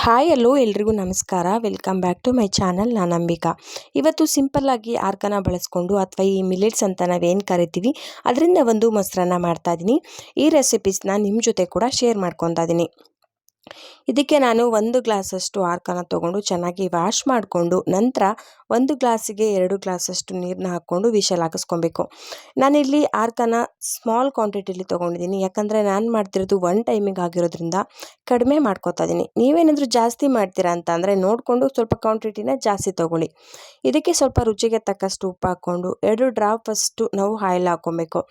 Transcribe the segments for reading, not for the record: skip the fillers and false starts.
Hi hello ಎಲ್ರಿಗೂ ನಮಸ್ಕಾರ. Welcome back to my channel. ನಾನು ಅಂಬಿಕಾ. ಇವತ್ತು ಸಿಂಪಲ್ಲಾಗಿ ಆರ್ಕನ ಬಳಸ್ಕೊಂಡು ಅಥವಾ ಈ ಮಿಲೆಟ್ಸ್ ಅಂತ ನಾವೇನು ಕರಿತೀವಿ ಅದರಿಂದ ಒಂದು ಮೊಸರನ್ನ ಮಾಡ್ತಾ ಇದ್ದೀನಿ. ಈ ರೆಸಿಪೀಸ್ನ ನಿಮ್ಮ ಜೊತೆ ಕೂಡ ಶೇರ್ ಮಾಡ್ಕೊತಾ ಇದ್ದೀನಿ. ಇದಕ್ಕೆ ನಾನು 1 ಗ್ಲಾಸಷ್ಟು ಆರ್ಕನ ತೊಗೊಂಡು ಚೆನ್ನಾಗಿ ವಾಶ್ ಮಾಡಿಕೊಂಡು ನಂತರ 1 ಗ್ಲಾಸಿಗೆ 2 ಗ್ಲಾಸಷ್ಟು ನೀರನ್ನ ಹಾಕ್ಕೊಂಡು ವಿಷಲ್ ಹಾಕಿಸ್ಕೊಬೇಕು. ನಾನಿಲ್ಲಿ ಆರ್ಕನ ಸ್ಮಾಲ್ ಕ್ವಾಂಟಿಟಿಲಿ ತೊಗೊಂಡಿದ್ದೀನಿ, ಯಾಕಂದರೆ ನಾನು ಮಾಡ್ತಿರೋದು 1 ಟೈಮಿಗೆ ಆಗಿರೋದ್ರಿಂದ ಕಡಿಮೆ ಮಾಡ್ಕೊತಾ ಇದ್ದೀನಿ. ನೀವೇನಾದರೂ ಜಾಸ್ತಿ ಮಾಡ್ತೀರಾ ಅಂತ ಅಂದರೆ ನೋಡಿಕೊಂಡು ಸ್ವಲ್ಪ ಕ್ವಾಂಟಿಟಿನ ಜಾಸ್ತಿ ತೊಗೊಳ್ಳಿ. ಇದಕ್ಕೆ ಸ್ವಲ್ಪ ರುಚಿಗೆ ತಕ್ಕಷ್ಟು ಉಪ್ಪು ಹಾಕ್ಕೊಂಡು 2 ಡ್ರಾಪಷ್ಟು ನಾವು ಆಯಿಲ್ ಹಾಕ್ಕೊಬೇಕು.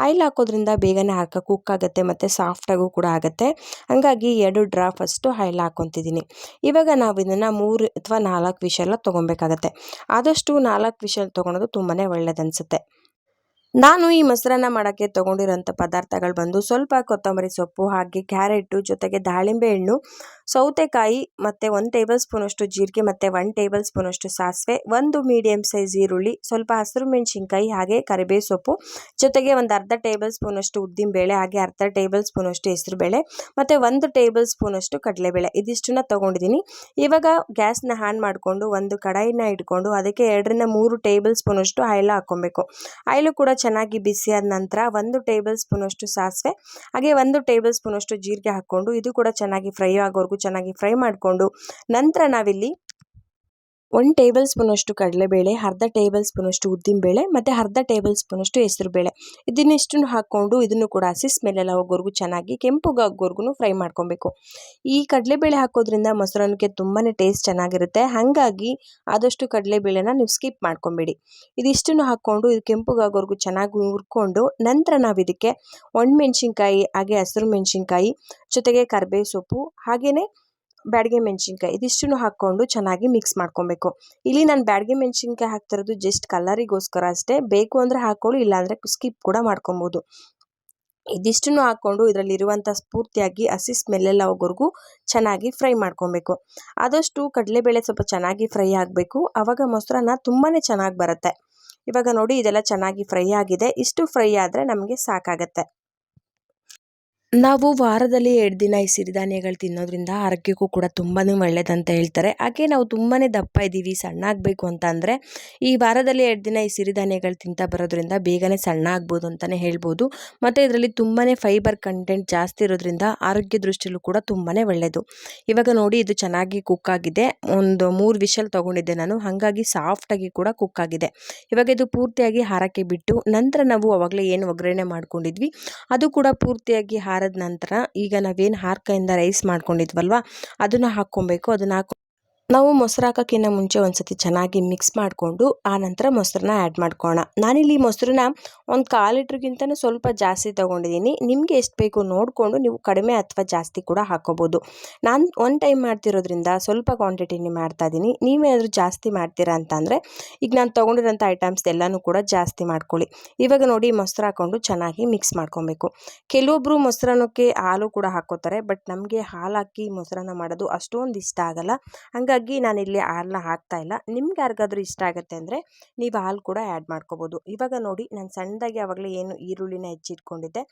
ಆಯಿಲ್ ಹಾಕೋದ್ರಿಂದ ಬೇಗನೆ ಆರ್ಕ ಕುಕ್ ಆಗುತ್ತೆ ಮತ್ತು ಸಾಫ್ಟಾಗೂ ಕೂಡ ಆಗುತ್ತೆ. ಹಾಗಾಗಿ 2 ಡ್ರಾಪಷ್ಟು ಆಯಿಲ್ ಹಾಕ್ಕೊತಿದ್ದೀನಿ. ಇವಾಗ ನಾವು ಇದನ್ನು 3 ಅಥವಾ 4 ವಿಷಲ್ ತೊಗೊಬೇಕಾಗತ್ತೆ. ಆದಷ್ಟು 4 ವಿಷಲ್ ತೊಗೊಳೋದು ತುಂಬಾ ಒಳ್ಳೆಯದನ್ಸುತ್ತೆ. ನಾನು ಈ ಮೊಸರನ್ನ ಮಾಡೋಕ್ಕೆ ತೊಗೊಂಡಿರೋಂಥ ಪದಾರ್ಥಗಳು ಬಂದು ಸ್ವಲ್ಪ ಕೊತ್ತಂಬರಿ ಸೊಪ್ಪು, ಹಾಗೆ ಕ್ಯಾರೆಟು, ಜೊತೆಗೆ ದಾಳಿಂಬೆ ಹಣ್ಣು, ಸೌತೆಕಾಯಿ ಮತ್ತು 1 ಟೇಬಲ್ ಸ್ಪೂನಷ್ಟು ಜೀರಿಗೆ ಮತ್ತು 1 ಟೇಬಲ್ ಸ್ಪೂನಷ್ಟು ಸಾಸಿವೆ, 1 ಮೀಡಿಯಮ್ ಸೈಜ್ ಈರುಳ್ಳಿ, ಸ್ವಲ್ಪ ಹಸಿರು ಮೆಣಸಿನ್ಕಾಯಿ, ಹಾಗೆ ಕರಿಬೇವು ಸೊಪ್ಪು, ಜೊತೆಗೆ ಒಂದು ಅರ್ಧ ಟೇಬಲ್ ಸ್ಪೂನಷ್ಟು ಉದ್ದಿನಬೇಳೆ, ಹಾಗೆ ಅರ್ಧ ಟೇಬಲ್ ಸ್ಪೂನಷ್ಟು ಹೆಸರುಬೇಳೆ ಮತ್ತು 1 ಟೇಬಲ್ ಸ್ಪೂನಷ್ಟು ಕಡಲೆಬೇಳೆ, ಇದಿಷ್ಟನ್ನ ತೊಗೊಂಡಿದ್ದೀನಿ. ಇವಾಗ ಗ್ಯಾಸ್ನ ಆನ್ ಮಾಡಿಕೊಂಡು ಒಂದು ಕಡಾಯಿನ ಇಟ್ಕೊಂಡು ಅದಕ್ಕೆ 2ರಿಂದ 3 ಟೇಬಲ್ ಸ್ಪೂನಷ್ಟು ಆಯಿಲ್ ಹಾಕ್ಕೊಬೇಕು. ಆಯಿಲು ಕೂಡ ಚೆನ್ನಾಗಿ ಬಿಸಿಯಾದ ನಂತರ 1 ಟೇಬಲ್ ಸ್ಪೂನಷ್ಟು ಸಾಸಿವೆ, ಹಾಗೆ 1 ಟೇಬಲ್ ಸ್ಪೂನಷ್ಟು ಜೀರಿಗೆ ಹಾಕ್ಕೊಂಡು ಇದು ಕೂಡ ಚೆನ್ನಾಗಿ ಫ್ರೈ ಆಗೋವರೆಗೂ ಚೆನ್ನಾಗಿ ಫ್ರೈ ಮಾಡಿಕೊಂಡು ನಂತರ ನಾವಿಲ್ಲಿ 1 ಟೇಬಲ್ ಸ್ಪೂನಷ್ಟು ಕಡಲೆಬೇಳೆ, ಅರ್ಧ ಟೇಬಲ್ ಸ್ಪೂನಷ್ಟು ಉದ್ದಿನಬೇಳೆ ಮತ್ತು ಅರ್ಧ ಟೇಬಲ್ ಸ್ಪೂನಷ್ಟು ಹೆಸರುಬೇಳೆ, ಇದನ್ನಿಷ್ಟನ್ನು ಹಾಕ್ಕೊಂಡು ಇದನ್ನು ಕೂಡ ಹಸಿ ಸ್ಮೆಲ್ಲೆಲ್ಲ ಹೋಗೋವರೆಗೂ ಚೆನ್ನಾಗಿ ಕೆಂಪುಗಾಗೋವರೆಗೂ ಫ್ರೈ ಮಾಡ್ಕೊಬೇಕು. ಈ ಕಡಲೆಬೇಳೆ ಹಾಕೋದ್ರಿಂದ ಮೊಸರನ್ನಕ್ಕೆ ತುಂಬಾ ಟೇಸ್ಟ್ ಚೆನ್ನಾಗಿರುತ್ತೆ. ಹಾಗಾಗಿ ಆದಷ್ಟು ಕಡಲೆಬೇಳೆನ ನೀವು ಸ್ಕಿಪ್ ಮಾಡ್ಕೊಬೇಡಿ. ಇದಿಷ್ಟನ್ನು ಹಾಕ್ಕೊಂಡು ಇದು ಕೆಂಪುಗಾಗೋವರೆಗೂ ಚೆನ್ನಾಗಿ ಹುರ್ಕೊಂಡು ನಂತರ ನಾವು ಇದಕ್ಕೆ ಒಣಮೆಣಸಿನ್ಕಾಯಿ, ಹಾಗೆ ಹಸಿರು ಮೆಣಸಿನ್ಕಾಯಿ, ಜೊತೆಗೆ ಕರಿಬೇವು ಸೊಪ್ಪು, ಹಾಗೆಯೇ ಬ್ಯಾಡಗೆ ಮೆಣಸಿನ್ಕಾಯಿ ಇದಿಷ್ಟನ್ನು ಹಾಕ್ಕೊಂಡು ಚೆನ್ನಾಗಿ ಮಿಕ್ಸ್ ಮಾಡ್ಕೊಬೇಕು. ಇಲ್ಲಿ ನಾನು ಬ್ಯಾಡಗೆ ಮೆಣಸಿನ್ಕಾಯಿ ಹಾಕ್ತಿರೋದು ಜಸ್ಟ್ ಕಲರಿಗೋಸ್ಕರ ಅಷ್ಟೇ. ಬೇಕು ಅಂದರೆ ಹಾಕ್ಕೊಳ್ಳಿ, ಇಲ್ಲಾಂದರೆ ಸ್ಕಿಪ್ ಕೂಡ ಮಾಡ್ಕೊಬೋದು. ಇದಿಷ್ಟನ್ನು ಹಾಕ್ಕೊಂಡು ಇದರಲ್ಲಿರುವಂಥ ಸ್ಫೂರ್ತಿಯಾಗಿ ಹಸಿ ಸ್ಮೆಲ್ಲೆಲ್ಲ ಹೋಗೋವರೆಗೂ ಚೆನ್ನಾಗಿ ಫ್ರೈ ಮಾಡ್ಕೊಬೇಕು. ಆದಷ್ಟು ಕಡಲೆಬೇಳೆ ಸ್ವಲ್ಪ ಚೆನ್ನಾಗಿ ಫ್ರೈ ಆಗಬೇಕು, ಆವಾಗ ಮೊಸರನ್ನ ತುಂಬಾ ಚೆನ್ನಾಗಿ ಬರುತ್ತೆ. ಇವಾಗ ನೋಡಿ ಇದೆಲ್ಲ ಚೆನ್ನಾಗಿ ಫ್ರೈ ಆಗಿದೆ. ಇಷ್ಟು ಫ್ರೈ ಆದರೆ ನಮಗೆ ಸಾಕಾಗತ್ತೆ. ನಾವು ವಾರದಲ್ಲಿ 2 ದಿನ ಈ ಸಿರಿಧಾನ್ಯಗಳು ತಿನ್ನೋದ್ರಿಂದ ಆರೋಗ್ಯಕ್ಕೂ ಕೂಡ ತುಂಬಾ ಒಳ್ಳೆಯದಂತ ಹೇಳ್ತಾರೆ. ಹಾಗೆ ನಾವು ತುಂಬಾ ದಪ್ಪ ಇದ್ದೀವಿ, ಸಣ್ಣ ಆಗಬೇಕು ಅಂತ ಅಂದರೆ ಈ ವಾರದಲ್ಲಿ 2 ದಿನ ಈ ಸಿರಿಧಾನ್ಯಗಳು ತಿಂತಾ ಬರೋದ್ರಿಂದ ಬೇಗನೆ ಸಣ್ಣ ಆಗ್ಬೋದು ಅಂತಲೇ ಹೇಳ್ಬೋದು. ಮತ್ತು ಇದರಲ್ಲಿ ತುಂಬಾ ಫೈಬರ್ ಕಂಟೆಂಟ್ ಜಾಸ್ತಿ ಇರೋದ್ರಿಂದ ಆರೋಗ್ಯ ದೃಷ್ಟಿಯಲ್ಲೂ ಕೂಡ ತುಂಬಾ ಒಳ್ಳೆಯದು. ಇವಾಗ ನೋಡಿ ಇದು ಚೆನ್ನಾಗಿ ಕುಕ್ ಆಗಿದೆ. ಒಂದು 3 ವಿಷಲ್ ತೊಗೊಂಡಿದ್ದೆ ನಾನು, ಹಾಗಾಗಿ ಸಾಫ್ಟಾಗಿ ಕೂಡ ಕುಕ್ ಆಗಿದೆ. ಇವಾಗ ಇದು ಪೂರ್ತಿಯಾಗಿ ಹಾರಕ್ಕೆ ಬಿಟ್ಟು ನಂತರ ನಾವು ಆವಾಗಲೇ ಏನು ಒಗ್ಗರಣೆ ಮಾಡ್ಕೊಂಡಿದ್ವಿ ಅದು ಕೂಡ ಪೂರ್ತಿಯಾಗಿ ಆದ ನಂತರ ಈಗ ನಾವೇನು ಆರ್ಕದಿಂದ ರೈಸ್ ಮಾಡ್ಕೊಂಡಿದ್ವಲ್ವ ಅದನ್ನು ಹಾಕ್ಕೊಬೇಕು. ಅದನ್ನು ನಾವು ಮೊಸರು ಹಾಕೋಕ್ಕಿಂತ ಮುಂಚೆ ಒಂದ್ಸತಿ ಚೆನ್ನಾಗಿ ಮಿಕ್ಸ್ ಮಾಡಿಕೊಂಡು ಆ ನಂತರ ಮೊಸರನ್ನ ಆ್ಯಡ್ ಮಾಡ್ಕೊಳ್ಳೋಣ. ನಾನಿಲ್ಲಿ ಮೊಸರನ್ನ 1/4 ಲೀಟ್ರಿಗಿಂತನೂ ಸ್ವಲ್ಪ ಜಾಸ್ತಿ ತೊಗೊಂಡಿದ್ದೀನಿ. ನಿಮಗೆ ಎಷ್ಟು ಬೇಕು ನೋಡಿಕೊಂಡು ನೀವು ಕಡಿಮೆ ಅಥವಾ ಜಾಸ್ತಿ ಕೂಡ ಹಾಕ್ಕೋಬೋದು. ನಾನು 1 ಟೈಮ್ ಮಾಡ್ತಿರೋದ್ರಿಂದ ಸ್ವಲ್ಪ ಕ್ವಾಂಟಿಟಿನಿ ಮಾಡ್ತಾಯಿದ್ದೀನಿ. ನೀವೇನಾದರೂ ಜಾಸ್ತಿ ಮಾಡ್ತೀರಾ ಅಂತಂದರೆ ಈಗ ನಾನು ತೊಗೊಂಡಿರೋಂಥ ಐಟಮ್ಸ್ ಎಲ್ಲನೂ ಕೂಡ ಜಾಸ್ತಿ ಮಾಡ್ಕೊಳ್ಳಿ. ಇವಾಗ ನೋಡಿ ಮೊಸರು ಹಾಕ್ಕೊಂಡು ಚೆನ್ನಾಗಿ ಮಿಕ್ಸ್ ಮಾಡ್ಕೊಬೇಕು. ಕೆಲವೊಬ್ಬರು ಮೊಸರನ್ನಕ್ಕೆ ಹಾಲು ಕೂಡ ಹಾಕ್ಕೋತಾರೆ, ಬಟ್ ನಮಗೆ ಹಾಲು ಹಾಕಿ ಮೊಸರನ್ನ ಮಾಡೋದು ಅಷ್ಟೊಂದು ಇಷ್ಟ ಆಗಲ್ಲ. ಹಾಗಾಗಿ ನಾನಿಲ್ಲಿ ಹಾಲನ್ನ ಹಾಕ್ತಾ ಇಲ್ಲ. ನಿಮ್ಗೆ ಯಾರಿಗಾದ್ರೂ ಇಷ್ಟ ಆಗುತ್ತೆ ಅಂದರೆ ನೀವು ಹಾಲು ಕೂಡ ಆ್ಯಡ್ ಮಾಡ್ಕೋಬೋದು. ಇವಾಗ ನೋಡಿ ನಾನು ಸಣ್ಣದಾಗಿ ಆವಾಗಲೇ ಏನು ಈರುಳ್ಳಿನ ಹೆಚ್ಚಿಟ್ಕೊಂಡಿದ್ದೆ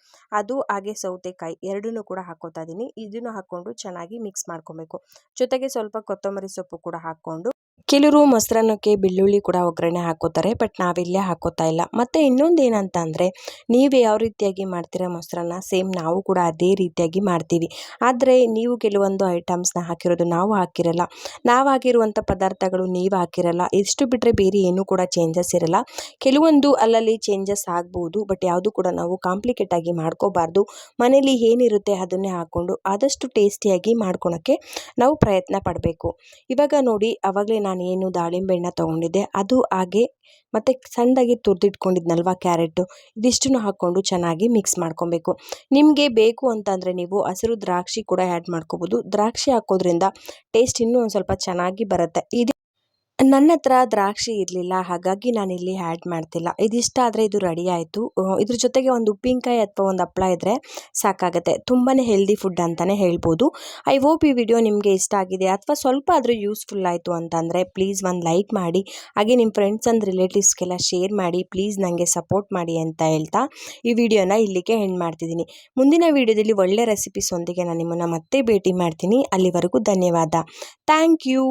ಅದು, ಹಾಗೆ ಸೌತೆಕಾಯಿ ಎರಡನ್ನೂ ಕೂಡ ಹಾಕ್ಕೋತಾ ಇದ್ದೀನಿ. ಇದನ್ನು ಹಾಕ್ಕೊಂಡು ಚೆನ್ನಾಗಿ ಮಿಕ್ಸ್ ಮಾಡ್ಕೊಬೇಕು. ಜೊತೆಗೆ ಸ್ವಲ್ಪ ಕೊತ್ತಂಬರಿ ಸೊಪ್ಪು ಕೂಡ ಹಾಕ್ಕೊಂಡು, ಕೆಲವರು ಮೊಸರನ್ನಕ್ಕೆ ಬೆಳ್ಳುಳ್ಳಿ ಕೂಡ ಒಗ್ಗರಣೆ ಹಾಕೋತಾರೆ, ಬಟ್ ನಾವಿಲ್ಲೇ ಹಾಕೋತಾ ಇಲ್ಲ. ಮತ್ತು ಇನ್ನೊಂದು ಏನಂತ ಅಂದರೆ ನೀವು ಯಾವ ರೀತಿಯಾಗಿ ಮಾಡ್ತೀರಾ ಮೊಸರನ್ನ ಸೇಮ್ ನಾವು ಕೂಡ ಅದೇ ರೀತಿಯಾಗಿ ಮಾಡ್ತೀವಿ. ಆದರೆ ನೀವು ಕೆಲವೊಂದು ಐಟಮ್ಸ್ನ ಹಾಕಿರೋದು ನಾವು ಹಾಕಿರಲ್ಲ, ನಾವು ಹಾಕಿರುವಂಥ ಪದಾರ್ಥಗಳು ನೀವು ಹಾಕಿರಲ್ಲ. ಇಷ್ಟು ಬಿಟ್ಟರೆ ಬೇರೆ ಏನೂ ಕೂಡ ಚೇಂಜಸ್ ಇರಲ್ಲ. ಕೆಲವೊಂದು ಅಲ್ಲಲ್ಲಿ ಚೇಂಜಸ್ ಆಗ್ಬೋದು, ಬಟ್ ಯಾವುದು ಕೂಡ ನಾವು ಕಾಂಪ್ಲಿಕೇಟಾಗಿ ಮಾಡ್ಕೋಬಾರ್ದು. ಮನೇಲಿ ಏನಿರುತ್ತೆ ಅದನ್ನೇ ಹಾಕ್ಕೊಂಡು ಆದಷ್ಟು ಟೇಸ್ಟಿಯಾಗಿ ಮಾಡ್ಕೊಳಕ್ಕೆ ನಾವು ಪ್ರಯತ್ನ ಪಡಬೇಕು. ಇವಾಗ ನೋಡಿ ಆವಾಗಲೇ ನಾನು ಏನು ದಾಳಿಂಬೆ ಹಣ್ಣು ತೊಗೊಂಡಿದ್ದೆ ಅದು, ಹಾಗೆ ಮತ್ತು ಸಣ್ಣದಾಗಿ ತುರಿದಿಟ್ಕೊಂಡಿದ್ನಲ್ವ ಕ್ಯಾರೆಟು, ಇದಿಷ್ಟನ್ನು ಹಾಕ್ಕೊಂಡು ಚೆನ್ನಾಗಿ ಮಿಕ್ಸ್ ಮಾಡ್ಕೊಬೇಕು. ನಿಮಗೆ ಬೇಕು ಅಂತಂದರೆ ನೀವು ಹಸಿರು ದ್ರಾಕ್ಷಿ ಕೂಡ ಆ್ಯಡ್ ಮಾಡ್ಕೋಬೋದು. ದ್ರಾಕ್ಷಿ ಹಾಕೋದ್ರಿಂದ ಟೇಸ್ಟ್ ಇನ್ನೂ ಒಂದು ಸ್ವಲ್ಪ ಚೆನ್ನಾಗಿ ಬರುತ್ತೆ. ನನ್ನ ಹತ್ರ ದ್ರಾಕ್ಷಿ ಇರಲಿಲ್ಲ, ಹಾಗಾಗಿ ನಾನಿಲ್ಲಿ ಆ್ಯಡ್ ಮಾಡ್ತಿಲ್ಲ. ಇದಿಷ್ಟ ಆದರೆ ಇದು ರೆಡಿ ಆಯಿತು. ಇದ್ರ ಜೊತೆಗೆ ಒಂದು ಉಪ್ಪಿನಕಾಯಿ ಅಥವಾ ಒಂದು ಹಪ್ಪಳ ಇದ್ದರೆ ಸಾಕಾಗುತ್ತೆ. ತುಂಬಾ ಹೆಲ್ದಿ ಫುಡ್ ಅಂತಲೇ ಹೇಳ್ಬೋದು. ಐ ಹೋಪ್ ಈ ವಿಡಿಯೋ ನಿಮಗೆ ಇಷ್ಟ ಆಗಿದೆ ಅಥವಾ ಸ್ವಲ್ಪ ಆದರೂ ಯೂಸ್ಫುಲ್ ಆಯಿತು ಅಂತಂದರೆ ಪ್ಲೀಸ್ ಒಂದು ಲೈಕ್ ಮಾಡಿ, ಹಾಗೆ ನಿಮ್ಮ ಫ್ರೆಂಡ್ಸ್ ಆ್ಯಂಡ್ ರಿಲೇಟಿವ್ಸ್ಗೆಲ್ಲ ಶೇರ್ ಮಾಡಿ. ಪ್ಲೀಸ್ ನನಗೆ ಸಪೋರ್ಟ್ ಮಾಡಿ ಅಂತ ಹೇಳ್ತಾ ಈ ವಿಡಿಯೋನ ಇಲ್ಲಿಗೆ ಎಂಡ್ ಮಾಡ್ತಿದ್ದೀನಿ. ಮುಂದಿನ ವಿಡಿಯೋದಲ್ಲಿ ಒಳ್ಳೆ ರೆಸಿಪೀಸ್ ಒಂದಿಗೆ ನಾನು ನಿಮ್ಮನ್ನು ಮತ್ತೆ ಭೇಟಿ ಮಾಡ್ತೀನಿ. ಅಲ್ಲಿವರೆಗೂ ಧನ್ಯವಾದ. Thank you.